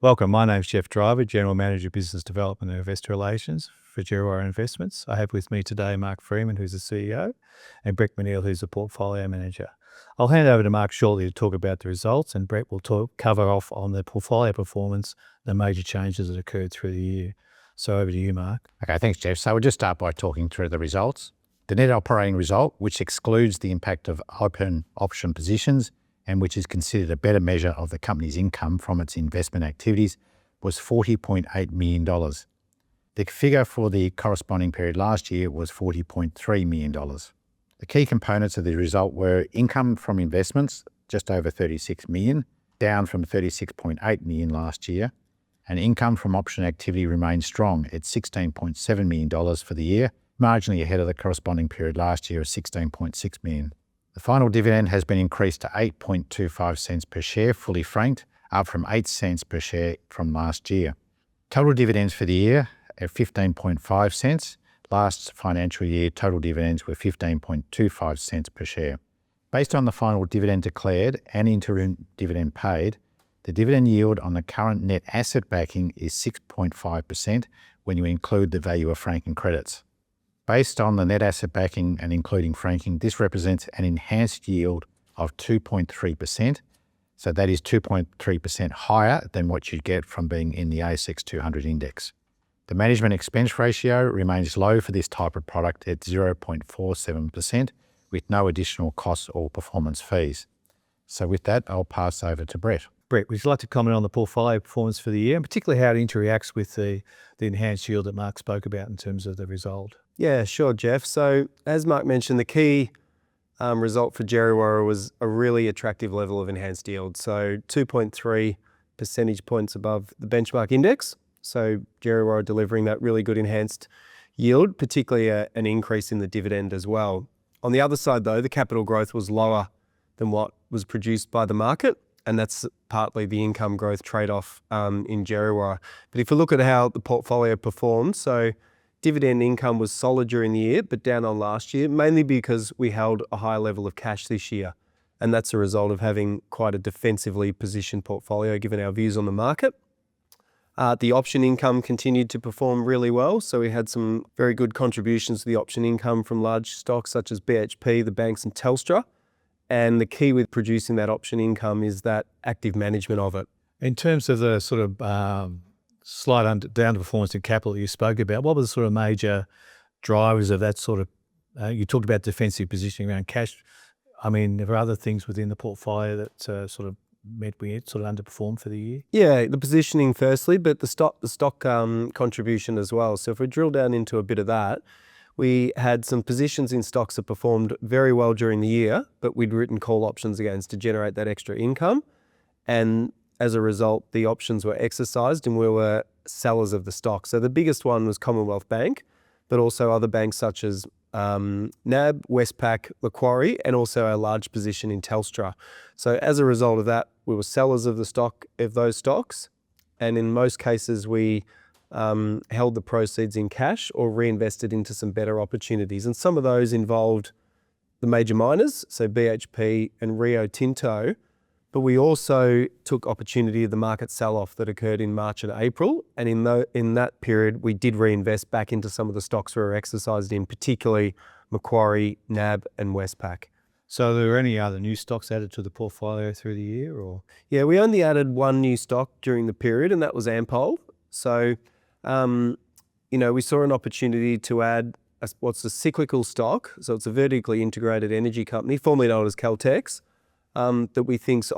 Welcome, my name's Djerriwarrh, General Manager of Business Development and Investor Relations for Djerriwarrh Investments. I have with me today Mark Freeman, who's the CEO, and Brett McNeill, who's the Portfolio Manager. I'll hand over to Mark shortly to talk about the results, and Brett will cover off on the portfolio performance, the major changes that occurred through the year. So over to you, Mark. Okay, thanks, Jeff. So we'll just start by talking through the results. The net operating result, which excludes the impact of open option positions and which is considered a better measure of the company's income from its investment activities, was $40.8 million. The figure for the corresponding period last year was $40.3 million. The key components of the result were income from investments, just over $36 million, down from $36.8 million last year, and income from option activity remained strong at $16.7 million for the year, marginally ahead of the corresponding period last year of $16.6 million. The final dividend has been increased to 8.25 cents per share, fully franked, up from 8 cents per share from last year. Total dividends for the year are 15.5 cents. Last financial year, total dividends were 15.25 cents per share. Based on the final dividend declared and interim dividend paid, the dividend yield on the current net asset backing is 6.5% when you include the value of franking credits. Based on the net asset backing and including franking, this represents an enhanced yield of 2.3%. So that is 2.3% higher than what you'd get from being in the ASX 200 index. The management expense ratio remains low for this type of product at 0.47% with no additional costs or performance fees. So with that, I'll pass over to Brett. Brett, would you like to comment on the portfolio performance for the year, and particularly how it interacts with the enhanced yield that Mark spoke about in terms of the result? Yeah, sure, Jeff. So as Mark mentioned, the key result for Djerriwarrh was a really attractive level of enhanced yield. So 2.3 percentage points above the benchmark index. So Djerriwarrh delivering that really good enhanced yield, particularly an increase in the dividend as well. On the other side though, the capital growth was lower than what was produced by the market. And that's partly the income growth trade-off in Djerriwarrh. But if we look at how the portfolio performed, so dividend income was solid during the year, but down on last year, mainly because we held a high level of cash this year. And that's a result of having quite a defensively positioned portfolio, given our views on the market. The option income continued to perform really well. So we had some very good contributions to the option income from large stocks such as BHP, the banks and Telstra. And the key with producing that option income is that active management of it. In terms of the sort of slight down to performance in capital that you spoke about, what were the sort of major drivers of that sort of, you talked about defensive positioning around cash. I mean, there are other things within the portfolio that sort of meant we sort of underperformed for the year? Yeah, the positioning firstly, but the stock contribution as well. So if we drill down into a bit of that, we had some positions in stocks that performed very well during the year, but we'd written call options against to generate that extra income. And as a result, the options were exercised and we were sellers of the stock. So the biggest one was Commonwealth Bank, but also other banks such as NAB, Westpac, Macquarie, and also our large position in Telstra. So as a result of that, we were sellers of those stocks. And in most cases, we held the proceeds in cash or reinvested into some better opportunities. And some of those involved the major miners, so BHP and Rio Tinto, but we also took opportunity of the market sell-off that occurred in March and April. And in that period, we did reinvest back into some of the stocks we were exercised in, particularly Macquarie, NAB and Westpac. So there were any other new stocks added to the portfolio through the year, or? Yeah, we only added one new stock during the period, and that was Ampol. So, we saw an opportunity to add what's a cyclical stock. So it's a vertically integrated energy company, formerly known as Caltex, that we think is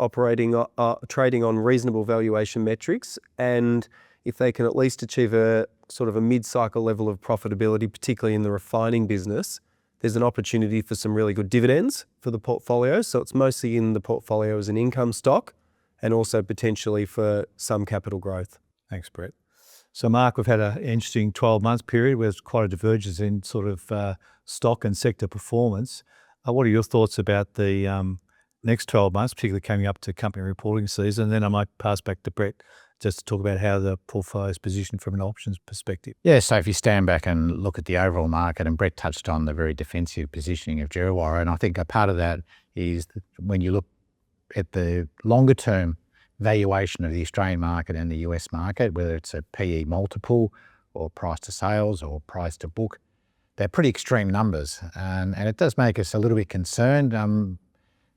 trading on reasonable valuation metrics. And if they can at least achieve a sort of a mid-cycle level of profitability, particularly in the refining business, there's an opportunity for some really good dividends for the portfolio. So it's mostly in the portfolio as an income stock and also potentially for some capital growth. Thanks, Brett. So Mark, we've had an interesting 12-month period where there's quite a divergence in sort of stock and sector performance. What are your thoughts about the next 12 months, particularly coming up to company reporting season? And then I might pass back to Brett just to talk about how the portfolio is positioned from an options perspective. Yeah, so if you stand back and look at the overall market, and Brett touched on the very defensive positioning of Djerriwarrh, and I think a part of that is that when you look at the longer term valuation of the Australian market and the US market, whether it's a PE multiple or price to sales or price to book, they're pretty extreme numbers. And it does make us a little bit concerned.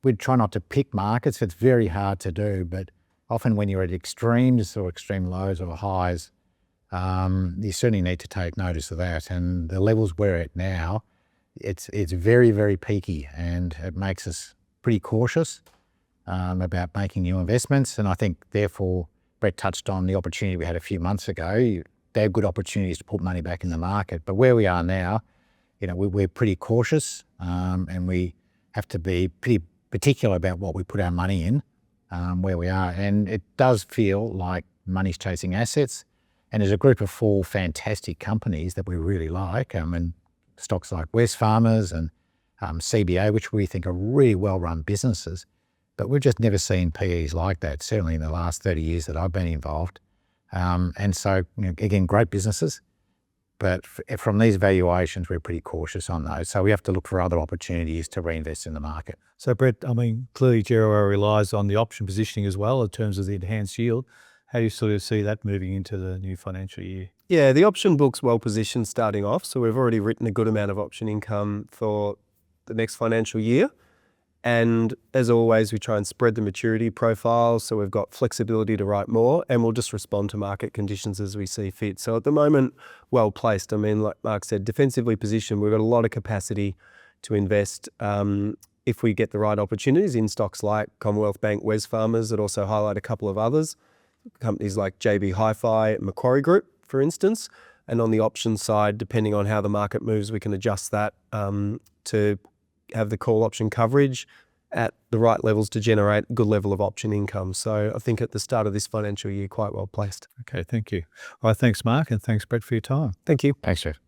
We'd try not to pick markets. It's very hard to do, but often when you're at extremes or extreme lows or highs, you certainly need to take notice of that. And the levels we're at now, it's very, very peaky, and it makes us pretty cautious about making new investments. And I think, therefore, Brett touched on the opportunity we had a few months ago. They have good opportunities to put money back in the market. But where we are now, we're pretty cautious, and we have to be pretty particular about what we put our money in, where we are. And it does feel like money's chasing assets. And there's a group of 4 fantastic companies that we really like, and stocks like Wesfarmers and CBA, which we think are really well-run businesses. But we've just never seen PEs like that, certainly in the last 30 years that I've been involved. And so, again, great businesses. But from these valuations, we're pretty cautious on those. So we have to look for other opportunities to reinvest in the market. So Brett, clearly Djerriwarrh relies on the option positioning as well in terms of the enhanced yield. How do you sort of see that moving into the new financial year? Yeah, the option book's well positioned starting off. So we've already written a good amount of option income for the next financial year. And as always, we try and spread the maturity profile, so we've got flexibility to write more, and we'll just respond to market conditions as we see fit. So at the moment, well placed. Like Mark said, defensively positioned. We've got a lot of capacity to invest if we get the right opportunities in stocks like Commonwealth Bank, Wesfarmers. I'd also highlight a couple of others, companies like JB Hi-Fi, Macquarie Group, for instance. And on the option side, depending on how the market moves, we can adjust that to have the call option coverage at the right levels to generate a good level of option income. So I think at the start of this financial year, quite well placed. Okay, thank you. All right, thanks, Mark, and thanks, Brett, for your time. Thank you. Thanks, Jeff.